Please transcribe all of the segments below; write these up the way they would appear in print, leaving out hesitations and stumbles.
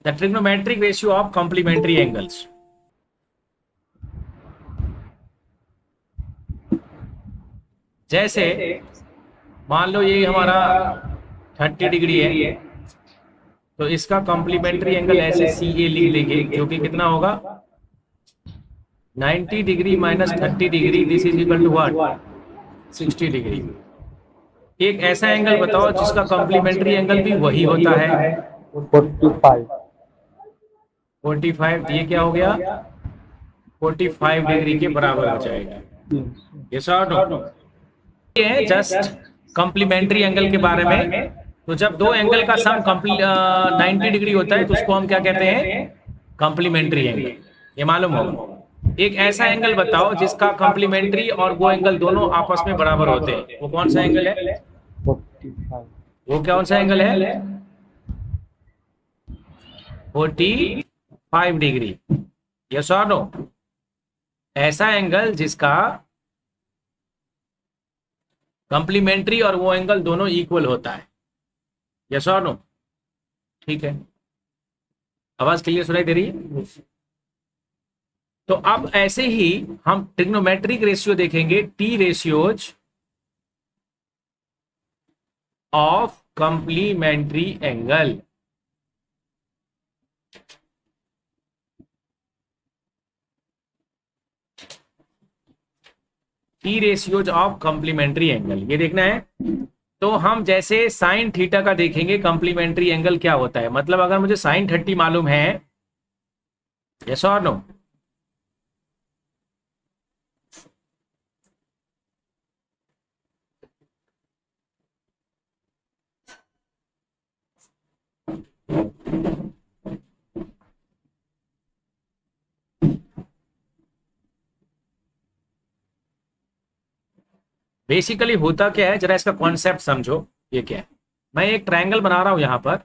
The trigonometric ratio of complementary angles. जैसे मान लो ये हमारा 30 डिग्री है, तो इसका कॉम्प्लीमेंट्री एंगल ऐसे सी ए लिख देंगे, जो कि कितना होगा 90 degree minus 30 degree, this is equal to what 60 degree. एक ऐसा एंगल बताओ जिसका कॉम्प्लीमेंट्री एंगल भी वही होता है 45। 45। ये क्या हो गया 45 डिग्री के बराबर हो जाएगा। ये शॉर्ट हो, ये है जस्ट कॉम्प्लीमेंट्री एंगल के बारे में। तो जब दो एंगल का सम 90 डिग्री होता है तो उसको हम क्या कहते हैं कॉम्प्लीमेंट्री एंगल। ये मालूम होगा। एक ऐसा एंगल बताओ जिसका कॉम्प्लीमेंट्री और वो एंगल दोनों आपस में बराबर होते हैं, वो कौन सा एंगल है? 45। वो कौन सा एंगल है? 45 डिग्री। यस और नो? ऐसा एंगल जिसका कॉम्प्लीमेंट्री और वो एंगल दोनों इक्वल होता है। यस और नो? ठीक है, आवाज क्लियर सुनाई दे रही है? तो अब ऐसे ही हम ट्रिग्नोमेट्रिक रेशियो देखेंगे, T ratios of complementary angle. T ratios of complementary angle ये देखना है। तो हम जैसे साइन थीटा का देखेंगे कॉम्प्लीमेंट्री एंगल क्या होता है। मतलब अगर मुझे साइन 30 मालूम है, यस और नो? बेसिकली होता क्या है, जरा इसका कॉन्सेप्ट समझो। ये क्या है, मैं एक ट्रायंगल बना रहा हूं यहां पर।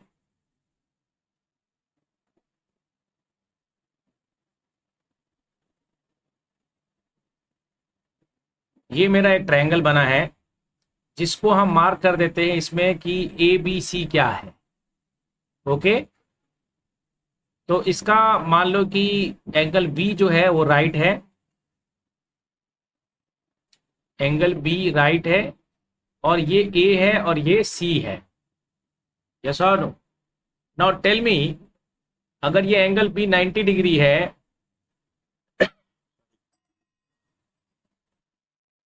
ये मेरा एक ट्रायंगल बना है जिसको हम मार्क कर देते हैं इसमें कि ए बी सी क्या है। ओके, तो इसका मान लो कि एंगल बी जो है वो राइट है, एंगल बी राइट है, और ये ए है और ये सी है। यस और नो? नाउ टेल मी, अगर ये एंगल बी 90 डिग्री है,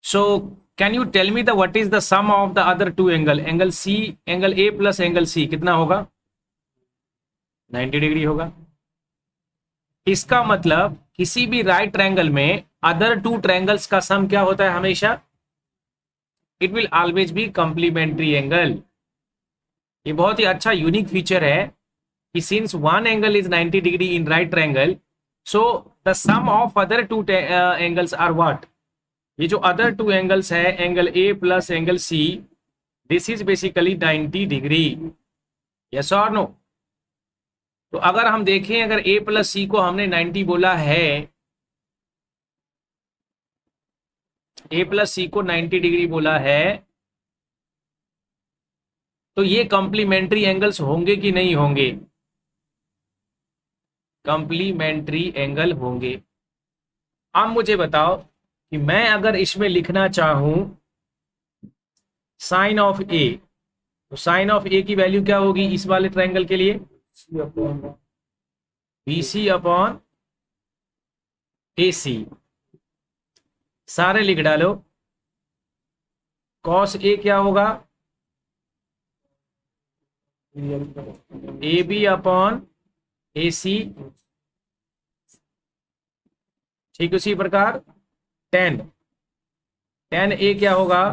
so can you tell me the what is the sum of the other two angle, angle C, angle A plus angle C कितना होगा? 90 डिग्री होगा। इसका मतलब किसी भी राइट ट्रायंगल में अदर टू ट्रायंगल्स का सम क्या होता है हमेशा? It will always be complementary angle. ये बहुत ही अच्छा यूनिक फीचर है कि since one angle is 90 degree in right triangle, so the sum of other two angles are what? ये जो अदर टू एंगल्स है, angle A plus angle C, this is basically 90 degree. Yes और no? तो अगर हम देखें, अगर ए plus सी को हमने 90 बोला है, ए प्लस सी को 90 डिग्री बोला है, तो ये कॉम्प्लीमेंट्री एंगल्स होंगे कि नहीं होंगे? कॉम्प्लीमेंट्री एंगल होंगे। अब मुझे बताओ कि मैं अगर इसमें लिखना चाहूं साइन ऑफ ए, तो साइन ऑफ ए की वैल्यू क्या होगी इस वाले ट्रायंगल के लिए? बी सी अपॉन ए सी। सारे लिख डालो। कॉस ए क्या होगा? ए बी अपॉन ए सी। ठीक उसी प्रकार टेन, टेन ए क्या होगा?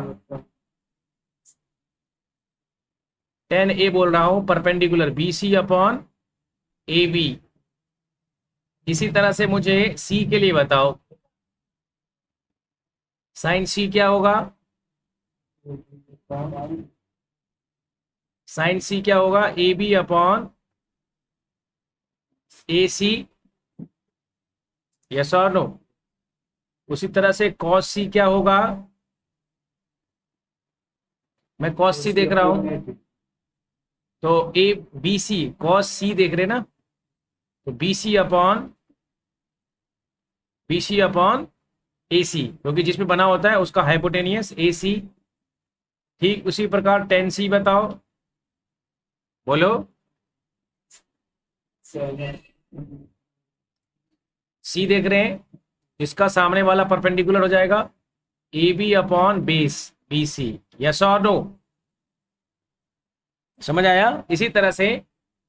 टेन ए बोल रहा हूं perpendicular B C upon A B. इसी तरह से मुझे सी के लिए बताओ, साइन सी क्या होगा? साइन सी क्या होगा? A B upon A C. Yes और नो? उसी तरह से कॉस सी क्या होगा? मैं कॉस सी देख रहा हूं, तो ए बी सी कॉस सी देख रहे ना, तो बी सी अपॉन ए सी, क्योंकि जिसमें बना होता है उसका हाइपोटेनियस ए सी। ठीक उसी प्रकार टेन सी बताओ, बोलो। सी देख रहे हैं, इसका सामने वाला परपेंडिकुलर हो जाएगा A B upon base B C. Yes और नो? समझ आया? इसी तरह से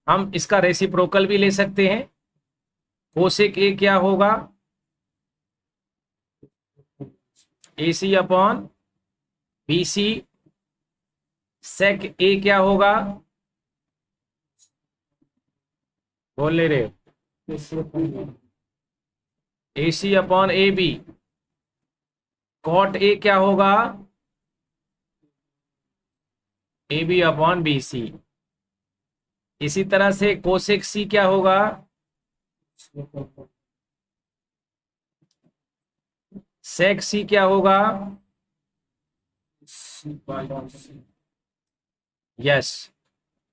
हम इसका रेसिप्रोकल भी ले सकते हैं। कोसेक ए क्या होगा? ए सी अपॉन बी सी। सेक ए क्या होगा? बोल ले रहे हो? A C upon A B. Cot A क्या होगा? A B upon B C. इसी तरह से कोसेक सी क्या होगा? सेक सी क्या होगा? Yes,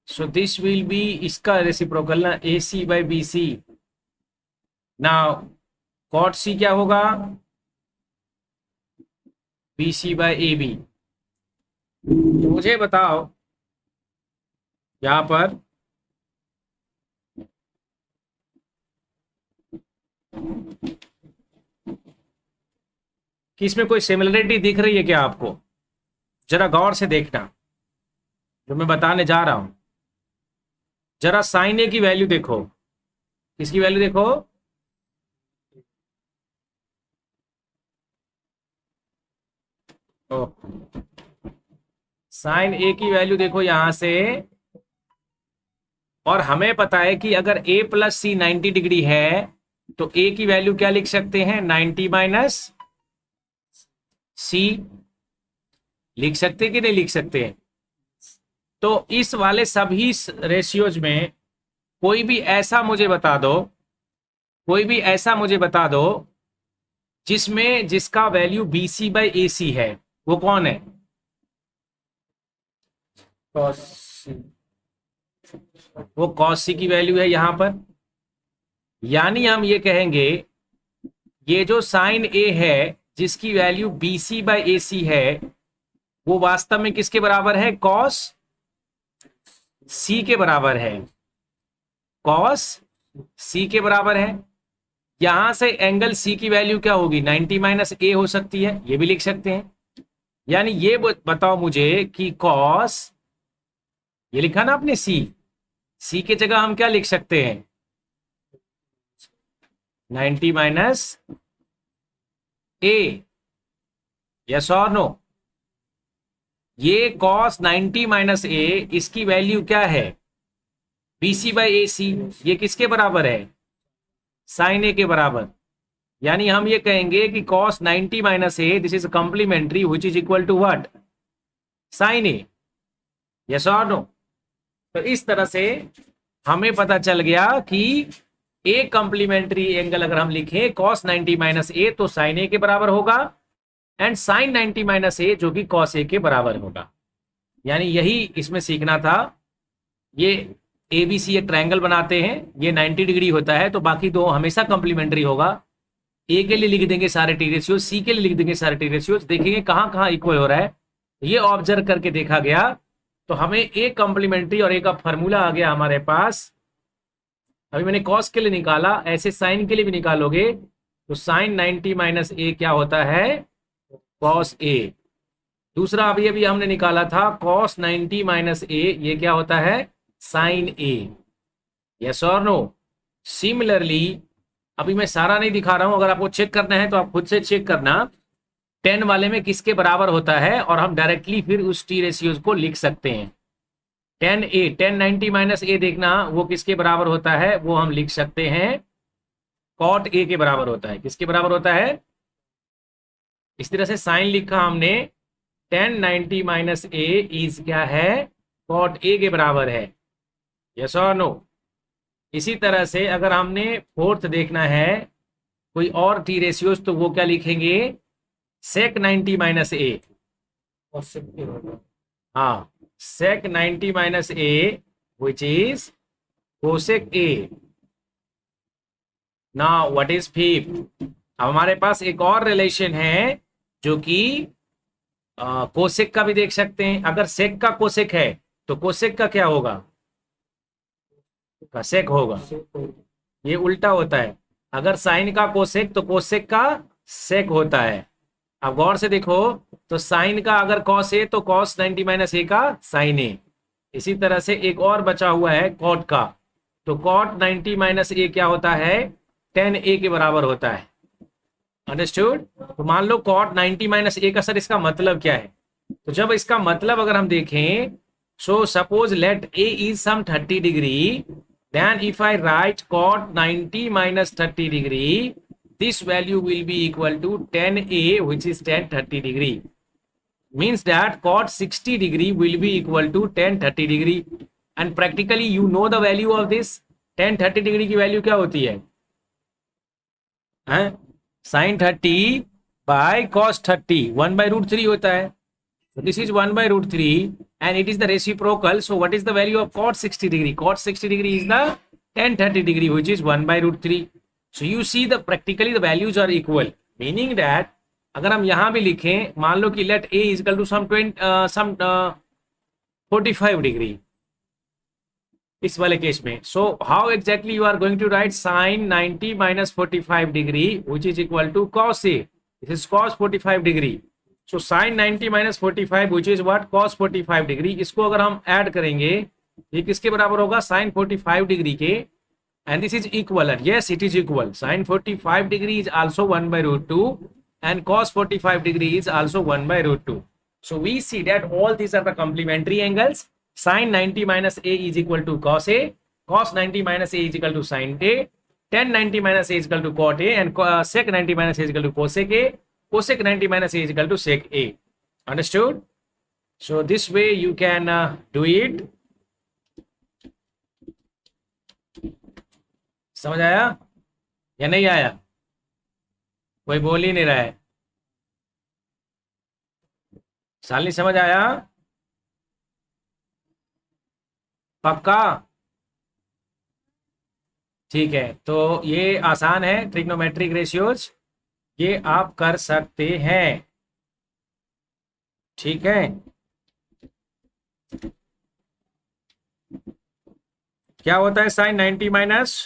so this will be इसका रेसिप्रोकल ना, A C by B C. Now cot C क्या होगा? B C by A B. तो मुझे बताओ यहां पर कि इसमें कोई सिमिलरिटी दिख रही है क्या आपको? जरा गौर से देखना जो मैं बताने जा रहा हूं। जरा साइन ए की वैल्यू देखो। किसकी वैल्यू देखो? साइन ए की वैल्यू देखो यहां से। और हमें पता है कि अगर a प्लस सी 90 डिग्री है तो a की वैल्यू क्या लिख सकते हैं? 90 माइनस सी। लिख सकते हैं कि नहीं लिख सकते हैं? तो इस वाले सभी रेशियोज में कोई भी ऐसा मुझे बता दो, कोई भी ऐसा मुझे बता दो जिसमें जिसका वैल्यू बी सी बाई ए सी है। वो कौन है? वो कॉस सी की वैल्यू है यहां पर। यानी हम ये कहेंगे ये जो साइन ए है जिसकी वैल्यू बी सी बाई ए सी है वो वास्तव में किसके बराबर है? कॉस सी के बराबर है। कॉस सी के बराबर है। यहां से एंगल सी की वैल्यू क्या होगी? 90 माइनस ए हो सकती है, ये भी लिख सकते हैं। यानी ये बताओ मुझे कि कॉस, ये लिखा ना आपने सी, सी के जगह हम क्या लिख सकते हैं? 90 माइनस ए। यस और नो? ये कॉस 90 माइनस ए, इसकी वैल्यू क्या है? बी सी बाई ए सी। ये किसके बराबर है? साइन ए के बराबर। यानी हम ये कहेंगे कि cos 90 minus A this is complementary which is equal to what? Sine A. Yes और नो? तो इस तरह से हमें पता चल गया कि ए कॉम्प्लीमेंट्री एंगल अगर हम लिखें कॉस 90 माइनस ए तो साइन ए के बराबर होगा, एंड साइन 90 माइनस ए जो कि कॉस ए के बराबर होगा। यानी यही इसमें सीखना था। ये ए बी सी एक ट्रायंगल बनाते हैं, ये 90 डिग्री होता है तो बाकी दो हमेशा कॉम्प्लीमेंट्री होगा। ए के लिए लिख देंगे सारे टी रेशियोज, सी के लिए लिख देंगे सारे टी रेशियोज, देखेंगे कहां कहां इक्वल हो रहा है। ये ऑब्जर्व करके देखा गया तो हमें ए कॉम्प्लीमेंट्री और ए का फॉर्मूला आ गया हमारे पास। अभी मैंने कॉस के लिए निकाला, ऐसे साइन के लिए भी निकालोगे तो साइन 90 माइनस ए क्या होता है? Cos A. दूसरा अभी अभी हमने निकाला था कॉस 90 माइनस ए, ये क्या होता है? Sign A. यस और नो? सिमिलरली अभी मैं सारा नहीं दिखा रहा हूं, अगर आपको चेक करना है तो आप खुद से चेक करना 10 वाले में किसके बराबर होता है, और हम डायरेक्टली फिर उस टी रेशियोज को लिख सकते हैं। 10 ए, 10 90 माइनस ए देखना वो किसके बराबर होता है? वो हम लिख सकते हैं कॉट ए के बराबर होता है। किसके बराबर होता है? इस तरह से साइन लिखा हमने, 10 90 माइनस ए इज क्या है? कॉट ए के बराबर है। यस और नो? इसी तरह से अगर हमने फोर्थ देखना है कोई और टी रेशियोज तो वो क्या लिखेंगे? सेक 90 माइनस ए। हाँ, सेक 90 minus A which is cosec A. Now what is fifth? अब हमारे पास एक और रिलेशन है जो कि कोसेक का भी देख सकते हैं। अगर सेक का कोसेक है तो कोसेक का क्या होगा? का सेक होगा। ये उल्टा होता है। अगर साइन का कोसेक तो कोसेक का सेक होता है। अब गौर से देखो, तो साइन का अगर कॉस ए तो कॉस 90 माइनस ए का साइन ए। इसी तरह से एक और बचा हुआ है कॉट का, तो कॉट 90 माइनस ए क्या होता है? 10 ए के बराबर होता है। अंडरस्टूड? तो मान लो कॉट 90 माइनस ए का, सर इसका मतलब क्या है? तो जब इसका मतलब अगर हम देखें, so suppose let A is some 30 degree, then if I write cot 90 minus 30 degree, this value will be equal to 10a, which is 10 30 degree. Means that cot 60 degree will be equal to 10 30 degree. And practically you know the value of this. 10 30 degree की value क्या होती है? Sign 30 bye cos 30, 1/√3 होता है। So this is 1/√3 and it is the reciprocal. So what is the value of cot 60 degree? Cot 60 degree is the 10 30 degree, which is 1/√3. So you see the practically the values are equal, meaning that अगर हम यहाँ भी लिखें, मान लो कि let a is equal to some 45 degree इस वाले case में। So how exactly you are going to write sin 90 minus 45 degree, which is equal to cos a. This is cos 45 degree. So sin 90 minus 45, which is what? Cos 45 degree. इसको अगर हम add करेंगे, ये किसके बराबर होगा? sin 45 degree के। And this is equal. Yes, it is equal. Sin 45 degree is also 1/√2 and cos 45 degree is also 1/√2. So we see that all these are the complementary angles. Sin 90 minus a is equal to cos a, cos 90 minus a is equal to sin a, tan 90 minus a is equal to cot a, and sec 90 minus a is equal to cosec a, cosec 90 minus a is equal to sec a. Understood? So this way you can do it. समझ आया या नहीं आया? कोई बोल ही नहीं रहा है। साली समझ आया? पक्का? ठीक है, तो ये आसान है, ट्रिग्नोमेट्रिक रेशियोज, ये आप कर सकते हैं। ठीक है, क्या होता है sign 90 minus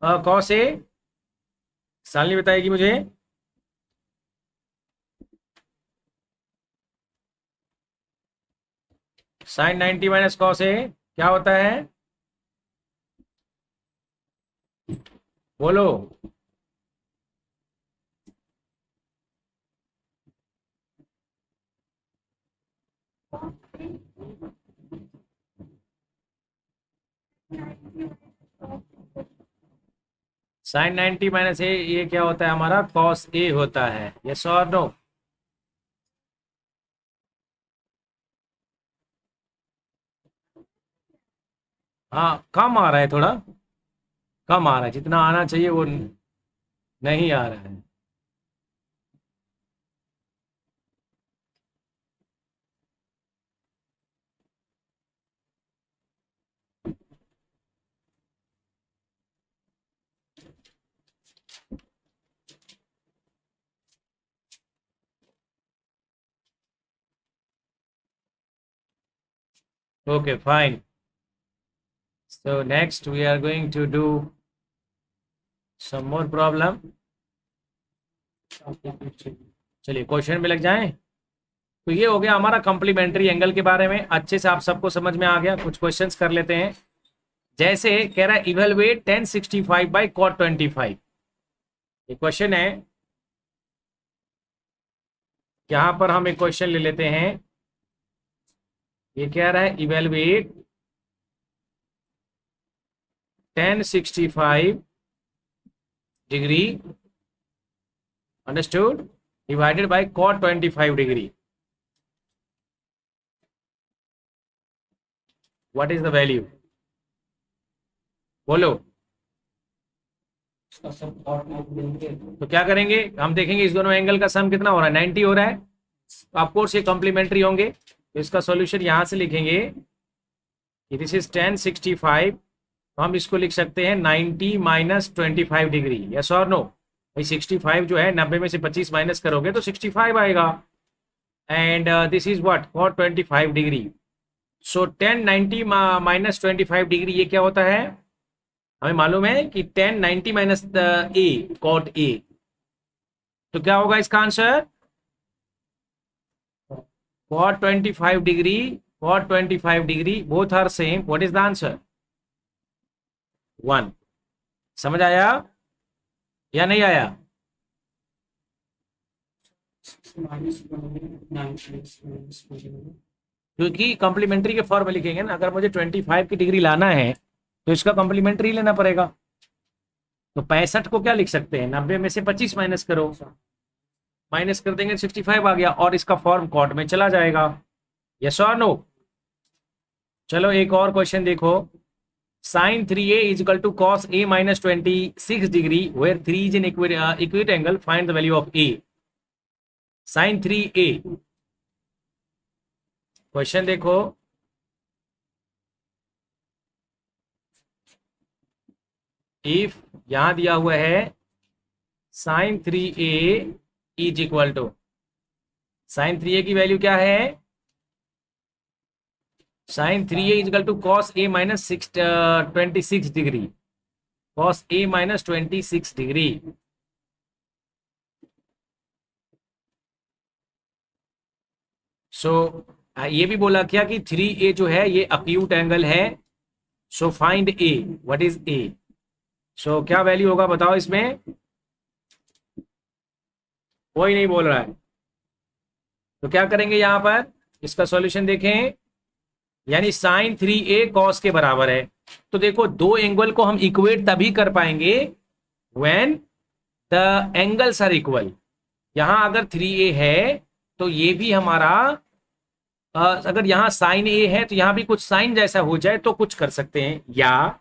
cos A? Shalini बताएगी मुझे। साइन 90 माइनस कॉस ए क्या होता है? बोलो। साइन 90 माइनस ए, ये क्या होता है हमारा? कॉस ए होता है। यस और नो? हाँ, कम आ रहा है, थोड़ा कम आ रहा है, जितना आना चाहिए वो नहीं आ रहा है। Okay, fine. So next we are going to do some more problem. चलिए क्वेश्चन में लग जाएं। तो ये हो गया हमारा कॉम्प्लीमेंट्री एंगल के बारे में। अच्छे से आप सबको समझ में आ गया। कुछ क्वेश्चंस कर लेते हैं। जैसे कह रहा है इवेलुएट tan 65 बाय cot 25। ये क्वेश्चन है। यहाँ पर हम एक क्वेश्चन ले लेते हैं। ये कह रहा है evaluate tan 65 degree, understood, divided by cot 25 degree. What is the value? बोलो। तो क्या करेंगे हम? देखेंगे इस दोनों एंगल का सम कितना हो रहा है? 90 हो रहा है। तो ऑफकोर्स ये कॉम्प्लीमेंट्री होंगे। तो इसका सॉल्यूशन यहां से लिखेंगे कि दिस इज tan 65 तो हम इसको लिख सकते हैं 90 माइनस 25 डिग्री, यस और नो। भाई 65 जो है 90 में से 25 माइनस करोगे तो 65 आएगा। And this is what for 25 degree. So 10 90 minus 25 degree ये क्या होता है, हमें मालूम है कि 10 90 माइनस ए कॉट ए, तो क्या होगा इसका answer cot 25 degree, cot 25 degree both are same. What is the answer? 1. समझ आया या नहीं आया? क्योंकि कॉम्प्लीमेंट्री के फॉर्म में लिखेंगे ना, अगर मुझे 25 की डिग्री लाना है तो इसका कॉम्प्लीमेंट्री लेना पड़ेगा। तो 65 को क्या लिख सकते हैं, 90 में से 25 माइनस करो, माइनस कर देंगे 65 आ गया और इसका फॉर्म कॉट में चला जाएगा, यस और नो। चलो एक और क्वेश्चन देखो, sin 3a is equal to cos a minus 26 degree where 3 is an equate angle, find the value of a। sin 3a question देखो, इफ यहां दिया हुआ है sin 3a is equal to, sin 3a की value क्या है, sin 3a is equal to cos a minus 26 degree, cos a minus 26 degree. So ये भी बोला क्या कि 3a जो है ये अक्यूट एंगल है, so find a, what is a। सो क्या वैल्यू होगा बताओ इसमें, कोई नहीं बोल रहा है, तो क्या करेंगे यहां पर, इसका सॉल्यूशन देखें, यानी sin 3a cos के बराबर है। तो देखो दो एंगल को हम इक्वेट तभी कर पाएंगे when the angles are equal. यहां अगर 3a है तो ये भी हमारा अगर यहां sin a है तो यहां भी कुछ साइन जैसा हो जाए तो कुछ कर सकते हैं, या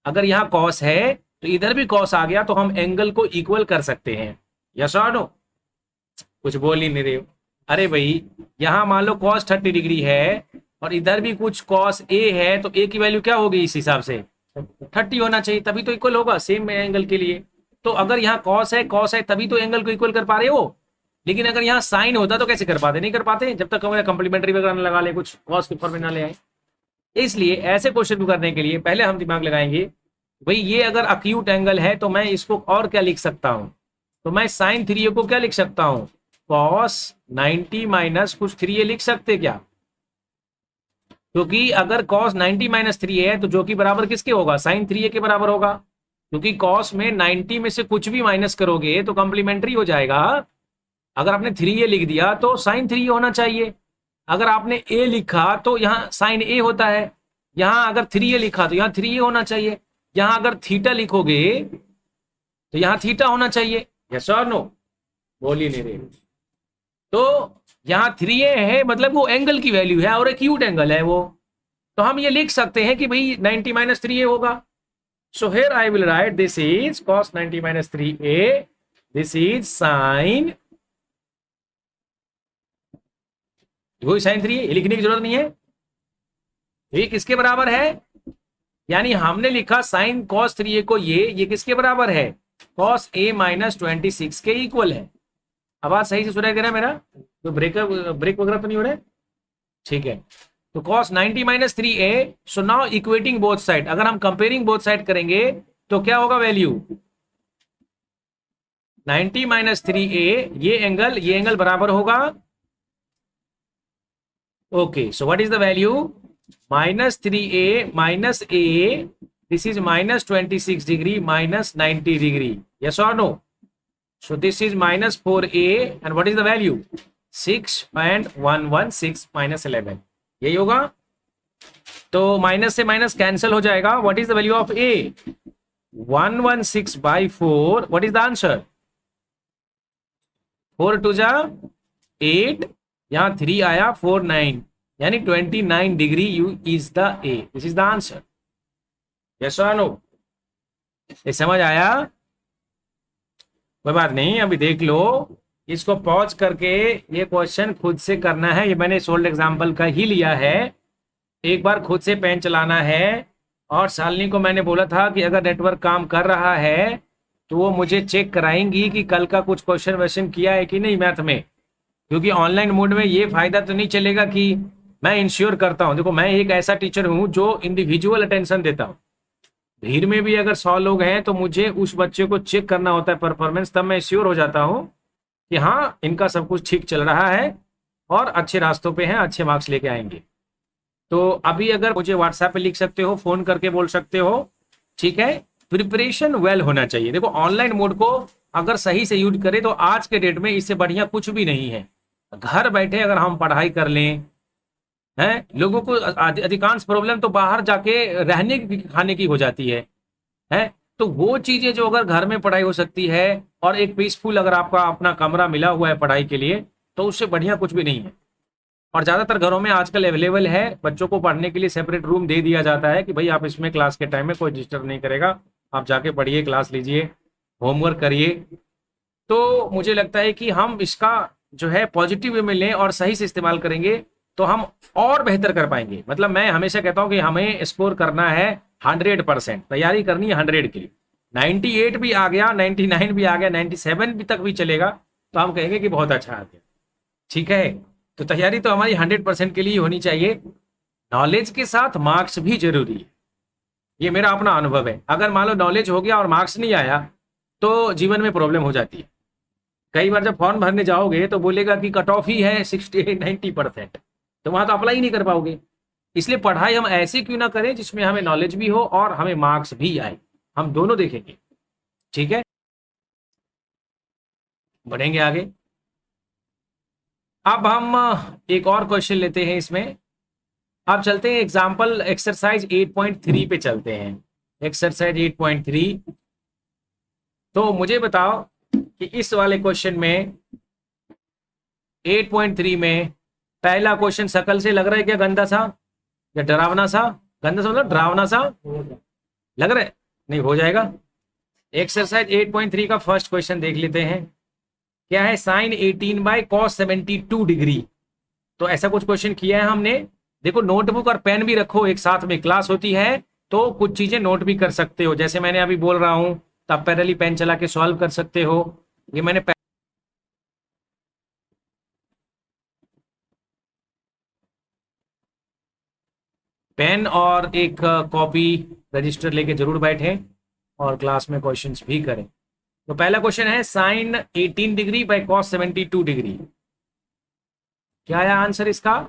अगर यहां cos है तो इधर भी cos आ गया तो हम एंगल को इक्वल कर सकते हैं, यस और नो। कुछ बोल ही नहीं रहे हो। अरे भाई यहां मान लो cos 30 डिग्री है और इधर भी कुछ cos a है, तो a की वैल्यू क्या होगी इस हिसाब से 30 होना चाहिए, तभी तो इक्वल होगा सेम एंगल के लिए। तो अगर यहाँ cos है तभी तो एंगल को इक्वल कर पा रहे हो, लेकिन अगर यहाँ साइन होता तो कैसे कर पाते, नहीं कर पाते जब तक हमारे कंप्लीमेंट्री वगैरह न लगा ले, कुछ cos के फॉर्म में ना ले आए। इसलिए ऐसे क्वेश्चन को करने के लिए पहले हम दिमाग लगाएंगे, भाई ये अगर अक्यूट एंगल है तो मैं इसको और क्या लिख सकता हूं, तो मैं sin 3a को क्या लिख सकता हूं, cos 90 माइनस कुछ 3a लिख सकते क्या, क्योंकि अगर cos 90 माइनस 3a है तो जो कि बराबर किसके होगा, sin 3a के बराबर होगा, क्योंकि cos में 90 में से कुछ भी माइनस करोगे तो कॉम्प्लीमेंट्री हो जाएगा। अगर आपने 3a लिख दिया तो sin 3a होना चाहिए, अगर आपने a लिखा तो यहाँ sin a होता है, यहाँ अगर 3a लिखा तो यहाँ 3a होना चाहिए, यहाँ अगर थीटा लिखोगे तो यहाँ थीटा होना चाहिए, यस और नो, बोल ही नहीं रहे। तो यहाँ 3a है मतलब वो एंगल की वैल्यू है और एक्यूट एंगल है वो, तो हम ये लिख सकते हैं कि भाई 90 माइनस 3a होगा। So here I will write this is cos 90 minus 3a, this is sine, वही sin 3a, ये लिखने की जरूरत नहीं है, ये किसके बराबर है, यानी हमने लिखा साइन cos 3a को ये किसके बराबर है, cos a माइनस 26 के इक्वल है। आवाज सही से सुनाई दे रहा है मेरा, तो ब्रेक वगैरह तो नहीं हो रहा है, ठीक है। तो cos 90 minus 3a, so now equating both side, अगर हम कंपेयरिंग बोथ साइड करेंगे तो क्या होगा वैल्यू 90 माइनस 3a, ये एंगल बराबर होगा, okay. So what is the value, minus 3a minus a, this is minus 26 degree minus 90 degree, yes और no. So this is minus 4a and what is the value 6.116 minus 11, यही होगा। तो minus से minus cancel हो जाएगा, what is the value of a 116 by 4, what is the answer 4 2 जा 8, यहाँ 3 आया 4 9, यानी 29 degree you is the a, this is the answer, yes और नो। ये समझ आया, कोई बात नहीं, अभी देख लो, इसको पॉज करके ये क्वेश्चन खुद से करना है, ये मैंने सोल्ड एग्जांपल का ही लिया है, एक बार खुद से पेन चलाना है और शालिनी को मैंने बोला था कि अगर नेटवर्क काम कर रहा है तो वो मुझे चेक कराएंगी कि कल का कुछ क्वेश्चन वैश्चन किया है कि नहीं मैथ में, क्योंकि ऑनलाइन मोड में ये फायदा तो नहीं चलेगा कि मैं इंश्योर करता हूँ। देखो मैं एक ऐसा टीचर हूँ जो इंडिविजुअल अटेंशन देता हूँ। भीड़ में भी अगर 100 लोग हैं तो मुझे उस बच्चे को चेक करना होता है परफॉर्मेंस, तब मैं श्योर हो जाता हूँ कि हाँ इनका सब कुछ ठीक चल रहा है और अच्छे रास्तों पे हैं, अच्छे मार्क्स लेके आएंगे। तो अभी अगर मुझे व्हाट्सएप पे लिख सकते हो, फोन करके बोल सकते हो, ठीक है। प्रिपरेशन वेल होना चाहिए। देखो ऑनलाइन मोड को अगर सही से यूज करें तो आज के डेट में इससे बढ़िया कुछ भी नहीं है। घर बैठे अगर हम पढ़ाई कर लें, हैं लोगों को अधिकांश प्रॉब्लम तो बाहर जाके रहने की खाने की हो जाती है। तो वो चीजें जो अगर घर में पढ़ाई हो सकती है और एक पीसफुल अगर आपका अपना कमरा मिला हुआ है पढ़ाई के लिए, तो उससे बढ़िया कुछ भी नहीं है। और ज़्यादातर घरों में आजकल अवेलेबल है, बच्चों को पढ़ने के लिए सेपरेट रूम दे दिया जाता है कि भाई आप इसमें क्लास के टाइम में कोई डिस्टर्ब नहीं करेगा, आप जाके पढ़िए, क्लास लीजिए, होमवर्क करिए। तो मुझे लगता है कि हम इसका जो है पॉजिटिव वे में लें और सही से इस्तेमाल करेंगे तो हम और बेहतर कर पाएंगे। मतलब मैं हमेशा कहता हूं कि हमें स्कोर करना है 100%, तैयारी करनी है 100 के लिए। 98 भी आ गया, 99 भी आ गया, 97 भी तक भी चलेगा तो हम कहेंगे कि बहुत अच्छा आ गया, ठीक है। तो तैयारी तो हमारी 100% के लिए होनी चाहिए। नॉलेज के साथ मार्क्स भी जरूरी है, ये मेरा अपना अनुभव है। अगर मान लो नॉलेज हो गया और मार्क्स नहीं आया तो जीवन में प्रॉब्लम हो जाती है। कई बार जब फॉर्म भरने जाओगे तो बोलेगा कि कट ऑफ ही है 68-90%, तो वहां तो अप्लाई ही नहीं कर पाओगे। इसलिए पढ़ाई हम ऐसी क्यों ना करें जिसमें हमें नॉलेज भी हो और हमें मार्क्स भी आए, हम दोनों देखेंगे, ठीक है। बढ़ेंगे आगे। अब हम एक और क्वेश्चन लेते हैं इसमें। अब चलते हैं एग्जाम्पल एक्सरसाइज 8.3 पे चलते हैं। एक्सरसाइज 8.3। तो मुझे बताओ कि इस वाले क्वेश्चन में 8.3 में पहला क्वेश्चन शकल से लग रहा है क्या गंदा सा या डरावना सा? गंदा सा मतलब डरावना सा लग रहा है? नहीं, हो जाएगा। एक्सरसाइज 8.3 का फर्स्ट क्वेश्चन देख लेते हैं। क्या है? Sine 18/cos72 degree. तो ऐसा कुछ क्वेश्चन किया है हमने। देखो नोटबुक और पेन भी रखो, एक साथ में क्लास होती है तो कुछ चीजें नोट भी कर सकते हो। जैसे मैंने अभी बोल रहा हूं तो आप पैरेलली पेन चला के सॉल्व कर सकते हो। ये मैंने पेन और एक कॉपी रजिस्टर लेके जरूर बैठे और क्लास में क्वेश्चंस भी करें। तो पहला क्वेश्चन है साइन 18 डिग्री/cos72 डिग्री। क्या है आंसर इसका?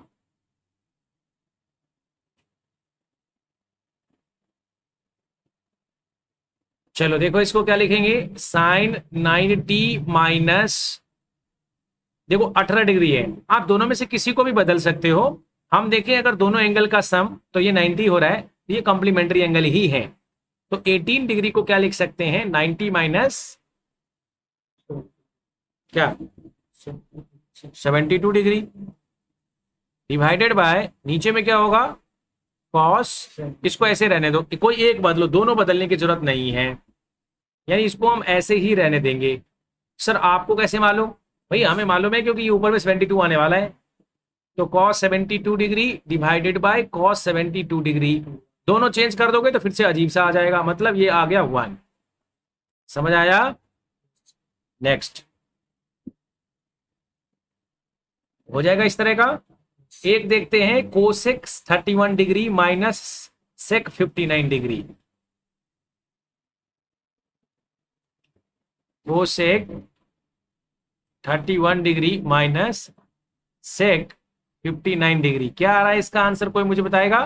चलो देखो इसको क्या लिखेंगे, साइन 90 माइनस, देखो 18 डिग्री है, आप दोनों में से किसी को भी बदल सकते हो। हम देखें अगर दोनों एंगल का सम तो ये 90 हो रहा है, ये कॉम्प्लीमेंट्री एंगल ही है। तो 18 डिग्री को क्या लिख सकते हैं, 90 माइनस क्या 72 डिग्री डिवाइडेड बाय, नीचे में क्या होगा कॉस। इसको ऐसे रहने दो, कोई एक बदलो, दोनों बदलने की जरूरत नहीं है, यानी इसको हम ऐसे ही रहने देंगे। सर आपको कैसे मालूम? भाई हमें मालूम है क्योंकि ये ऊपर में 72 आने वाला है। तो cos 72 degree divided by cos 72 degree, दोनों चेंज कर दोगे तो फिर से अजीब सा आ जाएगा, मतलब ये आ गया 1। समझ आया? नेक्स्ट हो जाएगा इस तरह का। एक देखते हैं cosec 31 degree minus sec 59 degree. Cosec 31 degree minus sec 59 degree, क्या आ रहा है इसका आंसर? कोई मुझे बताएगा?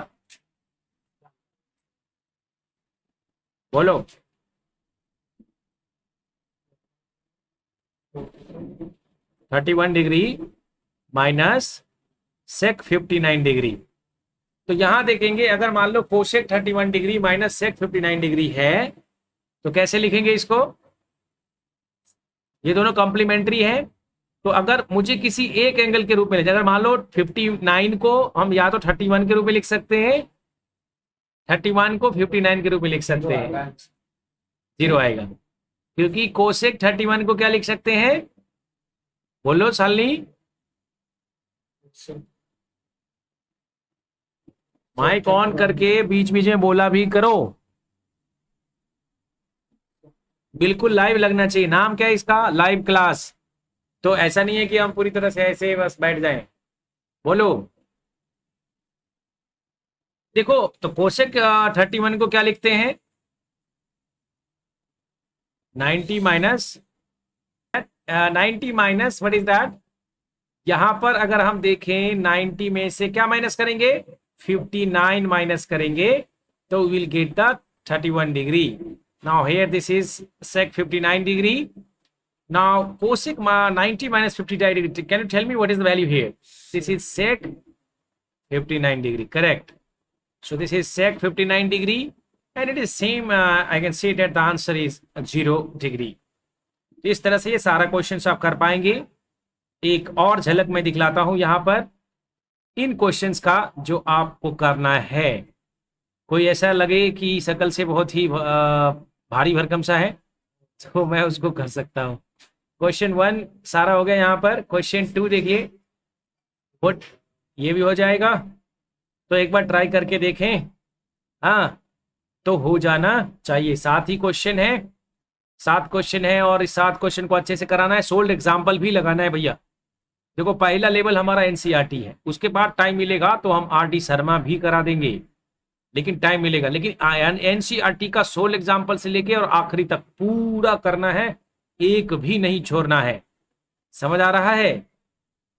बोलो। 31 डिग्री माइनस सेक 59 डिग्री। तो यहां देखेंगे अगर मान लो cosec 31 degree minus sec 59 degree है तो कैसे लिखेंगे इसको? ये दोनों कॉम्प्लीमेंट्री है। तो अगर मुझे किसी एक एंगल के रूप में अगर मान लो 59 को हम या तो 31 के रूप में लिख सकते हैं, 31 को 59 के रूप में लिख सकते हैं, 0 आएगा। क्योंकि कोसेक 31 को क्या लिख सकते हैं? बोलो शालिनी। माइक ऑन करके बीच बीच में बोला भी करो, बिल्कुल लाइव लगना चाहिए। नाम क्या है इसका? Live class. तो ऐसा नहीं है कि हम पूरी तरह से ऐसे बस बैठ जाएं। बोलो। देखो तो कोशेक 31 को क्या लिखते हैं? 90 minus 90 minus what is that? यहां पर अगर हम देखें 90 में से क्या माइनस करेंगे? 59 माइनस करेंगे तो will get the 31 degree. Now here this is sec 59 degree. Now cosec 90 minus 59 degree, can you tell me what is the value here? This is sec 59 degree, correct? So this is sec 59 degree and it is same, I can say that the answer is 0 degree। इस तरह से ये सारा question आप कर पाएंगे। एक और झलक मैं दिखलाता हूं यहां पर इन क्वेश्चंस का जो आपको करना है। कोई ऐसा लगे कि शकल से बहुत ही भारी भरकम सा है तो मैं उसको कर सकता हूं। क्वेश्चन 1 सारा हो गया यहाँ पर। क्वेश्चन 2 देखिए, गुड, ये भी हो जाएगा। तो एक बार ट्राई करके देखें। हाँ, तो हो जाना चाहिए। 7 ही क्वेश्चन है, 7 क्वेश्चन है और इस 7 क्वेश्चन को अच्छे से कराना है। सोल्ड एग्जाम्पल भी लगाना है भैया। देखो पहला लेवल हमारा एनसीईआरटी है, उसके बाद टाइम मिलेगा तो हम आरडी शर्मा भी करा देंगे, लेकिन टाइम मिलेगा। लेकिन एनसीईआरटी का सोल्ड एग्जाम्पल से लेके और आखिरी तक पूरा करना है, एक भी नहीं छोड़ना है। समझ आ रहा है?